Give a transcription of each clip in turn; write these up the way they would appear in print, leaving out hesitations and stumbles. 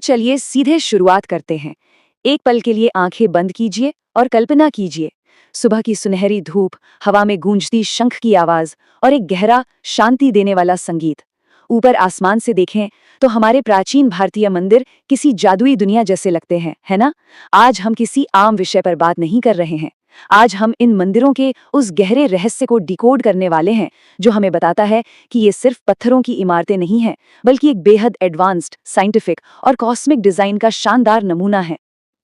चलिए सीधे शुरुआत करते हैं। एक पल के लिए आंखें बंद कीजिए और कल्पना कीजिए, सुबह की सुनहरी धूप, हवा में गूंजती शंख की आवाज और एक गहरा, शांति देने वाला संगीत। ऊपर आसमान से देखें तो हमारे प्राचीन भारतीय मंदिर किसी जादुई दुनिया जैसे लगते हैं, है ना? आज हम किसी आम विषय पर बात नहीं कर रहे हैं। आज हम इन मंदिरों के उस गहरे रहस्य को डिकोड करने वाले हैं जो हमें बताता है कि ये सिर्फ पत्थरों की इमारतें नहीं हैं, बल्कि एक बेहद एडवांस्ड, साइंटिफिक और कॉस्मिक डिजाइन का शानदार नमूना है।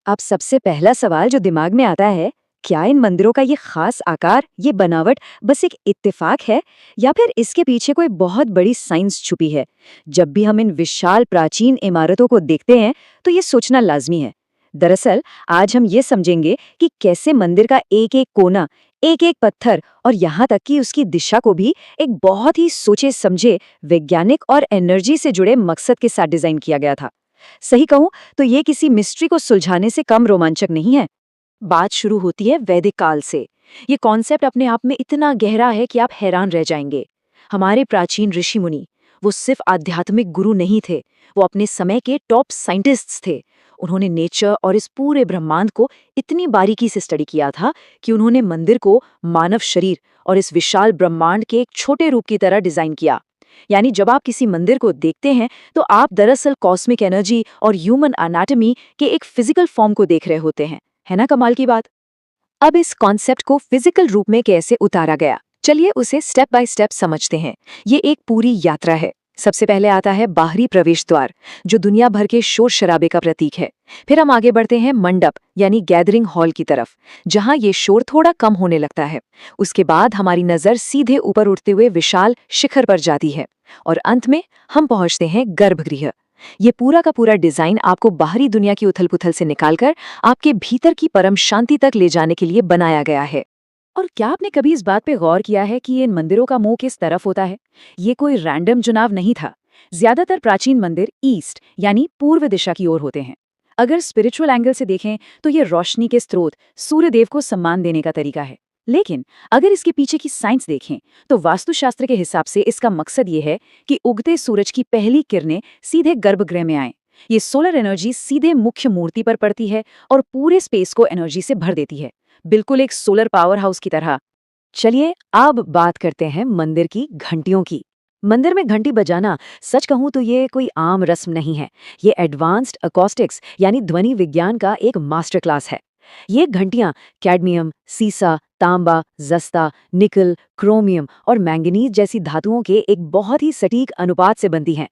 अब सबसे पहला सवाल जो दिमाग में आता है, क्या इन मंदिरों का ये खास आकार, ये बनावट बस एक इत्तेफाक है या फिर इसके पीछे कोई बहुत बड़ी साइंस छुपी है? जब भी हम इन विशाल प्राचीन इमारतों को देखते हैं तो ये सोचना लाजमी है। दरअसल आज हम ये समझेंगे कि कैसे मंदिर का एक एक कोना, एक एक पत्थर और यहाँ तक कि उसकी दिशा को भी एक बहुत ही सोचे समझे वैज्ञानिक और एनर्जी से जुड़े मकसद के साथ डिजाइन किया गया था। सही कहूं तो ये किसी मिस्ट्री को सुलझाने से कम रोमांचक नहीं है। बात शुरू होती है वैदिक काल से। ये कॉन्सेप्ट अपने आप में इतना गहरा है कि आप हैरान रह जाएंगे। हमारे प्राचीन ऋषि मुनि वो सिर्फ आध्यात्मिक गुरु नहीं थे, वो अपने समय के टॉप साइंटिस्ट्स थे। उन्होंने नेचर और इस पूरे ब्रह्मांड को इतनी बारीकी से स्टडी किया था कि उन्होंने मंदिर को मानव शरीर और इस विशाल ब्रह्मांड के एक छोटे रूप की तरह डिजाइन किया। यानी जब आप किसी मंदिर को देखते हैं तो आप दरअसल कॉस्मिक एनर्जी और ह्यूमन एनाटॉमी के एक फिजिकल फॉर्म को देख रहे होते हैं। है ना कमाल की बात? अब इस कॉन्सेप्ट को फिजिकल रूप में कैसे उतारा गया, चलिए उसे स्टेप बाय स्टेप समझते हैं। ये एक पूरी यात्रा है। सबसे पहले आता है बाहरी प्रवेश द्वार, जो दुनिया भर के शोर शराबे का प्रतीक है। फिर हम आगे बढ़ते हैं मंडप यानी गैदरिंग हॉल की तरफ, जहां ये शोर थोड़ा कम होने लगता है। उसके बाद हमारी नजर सीधे ऊपर उठते हुए विशाल शिखर पर जाती है और अंत में हम पहुंचते हैं गर्भगृह। ये पूरा का पूरा डिजाइन आपको बाहरी दुनिया की उथल पुथल से निकालकर आपके भीतर की परम शांति तक ले जाने के लिए बनाया गया है। और क्या आपने कभी इस बात पे गौर किया है कि इन मंदिरों का मुंह किस तरफ होता है? ये कोई रैंडम चुनाव नहीं था। ज्यादातर प्राचीन मंदिर ईस्ट यानी पूर्व दिशा की ओर होते हैं। अगर स्पिरिचुअल एंगल से देखें तो ये रोशनी के स्रोत, सूर्यदेव को सम्मान देने का तरीका है। लेकिन अगर इसके पीछे की साइंस देखें तो वास्तुशास्त्र के हिसाब से इसका मकसद ये है कि उगते सूरज की पहली किरणें सीधे गर्भगृह में आएं। ये सोलर एनर्जी सीधे मुख्य मूर्ति पर पड़ती है और पूरे स्पेस को एनर्जी से भर देती है, बिल्कुल एक सोलर पावर हाउस की तरह। चलिए अब बात करते हैं मंदिर की घंटियों की। मंदिर में घंटी बजाना, सच कहूं तो ये कोई आम रस्म नहीं है। ये एडवांस्ड अकॉस्टिक्स यानी ध्वनि विज्ञान का एक मास्टर क्लास है। ये घंटियां कैडमियम, सीसा, तांबा, जस्ता, निकल, क्रोमियम और मैंगनीज जैसी धातुओं के एक बहुत ही सटीक अनुपात से बनती हैं।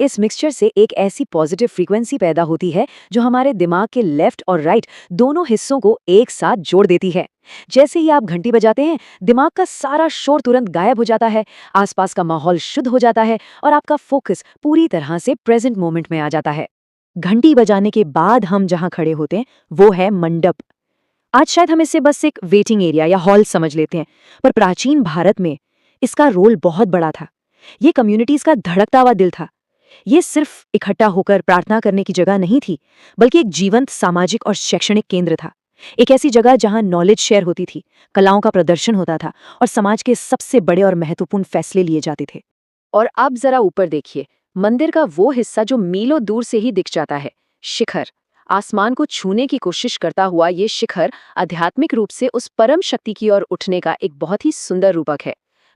इस मिक्सचर से एक ऐसी पॉजिटिव फ्रीक्वेंसी पैदा होती है जो हमारे दिमाग के लेफ्ट और राइट दोनों हिस्सों को एक साथ जोड़ देती है। जैसे ही आप घंटी बजाते हैं, दिमाग का सारा शोर तुरंत गायब हो जाता है, आसपास का माहौल शुद्ध हो जाता है और आपका फोकस पूरी तरह से प्रेजेंट मोमेंट में आ जाता है। घंटी बजाने के बाद हम जहां खड़े होते हैं वो है मंडप। आज शायद हम इसे बस एक वेटिंग एरिया या हॉल समझ लेते हैं, पर प्राचीन भारत में इसका रोल बहुत बड़ा था। ये कम्युनिटीज का धड़कता हुआ दिल था। ये सिर्फ इकट्ठा होकर प्रार्थना करने की जगह नहीं थी, बल्कि एक जीवंत सामाजिक और शैक्षणिक केंद्र था। एक ऐसी जगह जहां नॉलेज शेयर होती थी, कलाओं का प्रदर्शन होता था और समाज के सबसे बड़े और महत्वपूर्ण फैसले लिए जाते थे। और अब जरा ऊपर देखिए, मंदिर का वो हिस्सा जो मीलों दूर से ही दिख जाता है, शिखर। आसमान को छूने की कोशिश करता हुआ ये शिखर आध्यात्मिक रूप से उस परम शक्ति की ओर उठने का एक बहुत ही सुंदर रूपक है।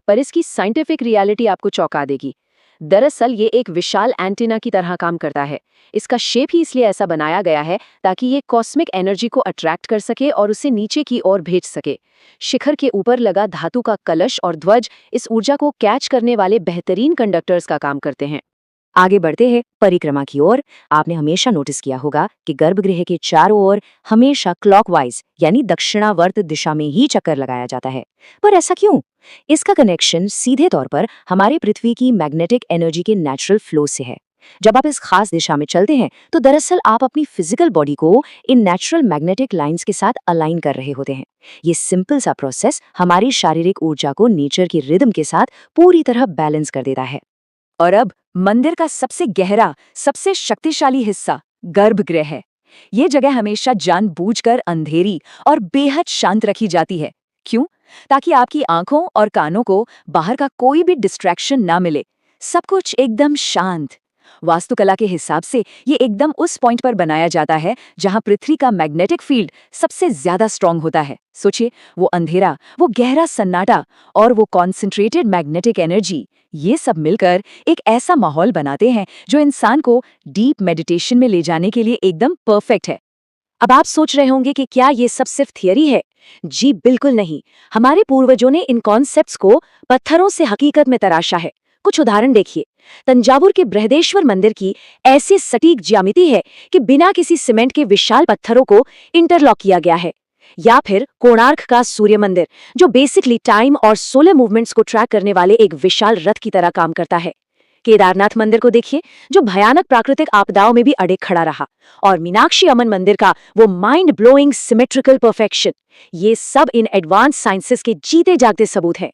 पर इसकी साइंटिफिक रियलिटी आपको चौंका देगी। दरअसल ये एक विशाल एंटीना की तरह काम करता है। इसका शेप ही इसलिए ऐसा बनाया गया है ताकि ये कॉस्मिक एनर्जी को अट्रैक्ट कर सके और उसे नीचे की ओर भेज सके। शिखर के ऊपर लगा धातु का कलश और ध्वज इस ऊर्जा को कैच करने वाले बेहतरीन कंडक्टर्स का काम करते हैं। आगे बढ़ते हैं परिक्रमा की ओर। आपने हमेशा नोटिस किया होगा कि गर्भगृह के चारों ओर हमेशा क्लॉकवाइज यानी दक्षिणावर्त दिशा में ही चक्कर लगाया जाता है। पर ऐसा क्यों? इसका कनेक्शन सीधे तौर पर हमारी पृथ्वी की मैग्नेटिक एनर्जी के नेचुरल फ्लो से है। जब आप इस खास दिशा में चलते हैं तो दरअसल आप अपनी फिजिकल बॉडी को इन नेचुरल मैग्नेटिक लाइंस के साथ अलाइन कर रहे होते हैं। ये सिंपल सा प्रोसेस हमारी शारीरिक ऊर्जा को नेचर की रिदम के साथ पूरी तरह बैलेंस कर देता है। और अब मंदिर का सबसे गहरा, सबसे शक्तिशाली हिस्सा गर्भगृह है। ये जगह हमेशा जानबूझकर अंधेरी और बेहद शांत रखी जाती है। क्यों? ताकि आपकी आंखों और कानों को बाहर का कोई भी डिस्ट्रैक्शन ना मिले। सब कुछ एकदम शांत। वास्तुकला के हिसाब से ये एकदम उस पॉइंट पर बनाया जाता है जहां पृथ्वी का मैग्नेटिक फील्ड सबसे ज्यादा स्ट्रांग होता है। सोचिए, वो अंधेरा, वो गहरा सन्नाटा और वो कॉन्सेंट्रेटेड मैग्नेटिक एनर्जी, ये सब मिलकर एक ऐसा माहौल बनाते हैं जो इंसान को डीप मेडिटेशन में ले जाने के लिए एकदम परफेक्ट है। अब आप सोच रहे होंगे कि क्या ये सब सिर्फ थियरी है? जी बिल्कुल नहीं। हमारे पूर्वजों ने इन कॉन्सेप्ट्स को पत्थरों से हकीकत में तराशा है। कुछ उदाहरण देखिए। तंजावुर के बृहदेश्वर मंदिर की ऐसी सटीक ज्यामिति है कि बिना किसी सीमेंट के विशाल पत्थरों को इंटरलॉक किया गया है। या फिर कोणार्क का सूर्य मंदिर, जो बेसिकली टाइम और सोलर मूवमेंट्स को ट्रैक करने वाले एक विशाल रथ की तरह काम करता है। केदारनाथ मंदिर को देखिए, जो भयानक प्राकृतिक आपदाओं में भी अड़े खड़ा रहा। और मीनाक्षी अमन मंदिर का वो माइंड ब्लोइंग सिमेट्रिकल परफेक्शन, ये सब इन एडवांस साइंसेस के जीते जागते सबूत हैं।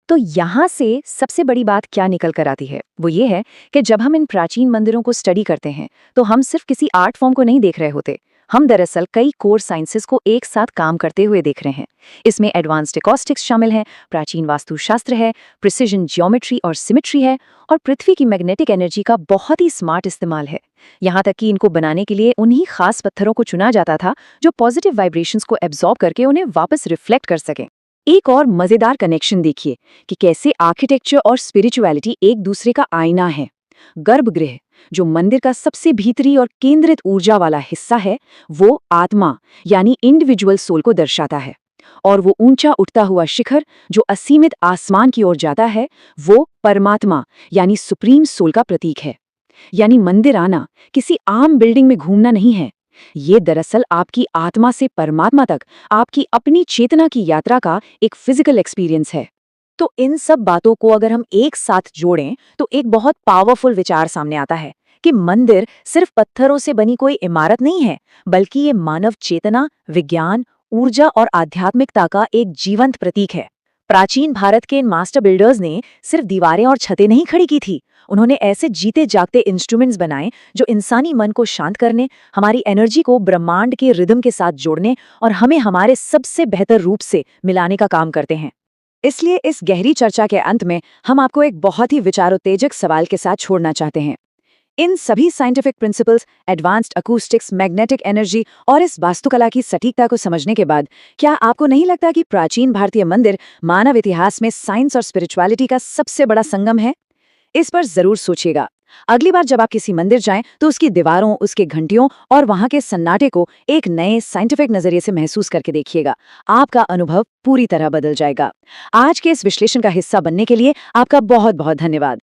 तो यहाँ से सबसे बड़ी बात क्या निकल कर आती है, वो ये है कि जब हम इन प्राचीन मंदिरों को स्टडी करते हैं तो हम सिर्फ किसी आर्ट फॉर्म को नहीं देख रहे होते। हम दरअसल कई कोर साइंसेस को एक साथ काम करते हुए देख रहे हैं। इसमें एडवांस्ड एकॉस्टिक्स शामिल हैं, प्राचीन वास्तुशास्त्र है, प्रिसिजन ज्योमेट्री और सिमेट्री है, और पृथ्वी की मैग्नेटिक एनर्जी का बहुत ही स्मार्ट इस्तेमाल है। यहाँ तक कि इनको बनाने के लिए उन्हीं खास पत्थरों को चुना जाता था जो पॉजिटिव वाइब्रेशंस को एब्जॉर्ब करके उन्हें वापस रिफ्लेक्ट कर सकें। एक और मजेदार कनेक्शन देखिए कि कैसे आर्किटेक्चर और स्पिरिचुअलिटी एक दूसरे का आईना है। गर्भगृह, जो मंदिर का सबसे भीतरी और केंद्रित ऊर्जा वाला हिस्सा है, वो आत्मा यानी इंडिविजुअल सोल को दर्शाता है। और वो ऊंचा उठता हुआ शिखर जो असीमित आसमान की ओर जाता है, वो परमात्मा यानी सुप्रीम सोल का प्रतीक है। यानी मंदिर आना किसी आम बिल्डिंग में घूमना नहीं है, ये दरअसल आपकी आत्मा से परमात्मा तक आपकी अपनी चेतना की यात्रा का एक फिजिकल एक्सपीरियंस है। तो इन सब बातों को अगर हम एक साथ जोड़ें तो एक बहुत पावरफुल विचार सामने आता है कि मंदिर सिर्फ पत्थरों से बनी कोई इमारत नहीं है, बल्कि ये मानव चेतना, विज्ञान, ऊर्जा और आध्यात्मिकता का एक जीवंत प्रतीक है। प्राचीन भारत के इन मास्टर बिल्डर्स ने सिर्फ दीवारें और छतें नहीं खड़ी की थी, उन्होंने ऐसे जीते जागते इंस्ट्रूमेंट्स बनाए जो इंसानी मन को शांत करने, हमारी एनर्जी को ब्रह्मांड के रिदम के साथ जोड़ने और हमें हमारे सबसे बेहतर रूप से मिलाने का काम करते हैं। इसलिए इस गहरी चर्चा के अंत में हम आपको एक बहुत ही विचारोत्तेजक सवाल के साथ छोड़ना चाहते हैं। इन सभी scientific principles, advanced acoustics, magnetic energy और इस वास्तुकला की सटीकता को समझने के बाद क्या आपको नहीं लगता कि प्राचीन भारतीय मंदिर मानव इतिहास में साइंस और स्पिरिचुअलिटी का सबसे बड़ा संगम है? इस पर जरूर सोचिएगा। अगली बार जब आप किसी मंदिर जाएं तो उसकी दीवारों, उसके घंटियों और वहां के सन्नाटे को एक नए साइंटिफिक नजरिए से महसूस करके देखिएगा। आपका अनुभव पूरी तरह बदल जाएगा। आज के इस विश्लेषण का हिस्सा बनने के लिए आपका बहुत बहुत धन्यवाद।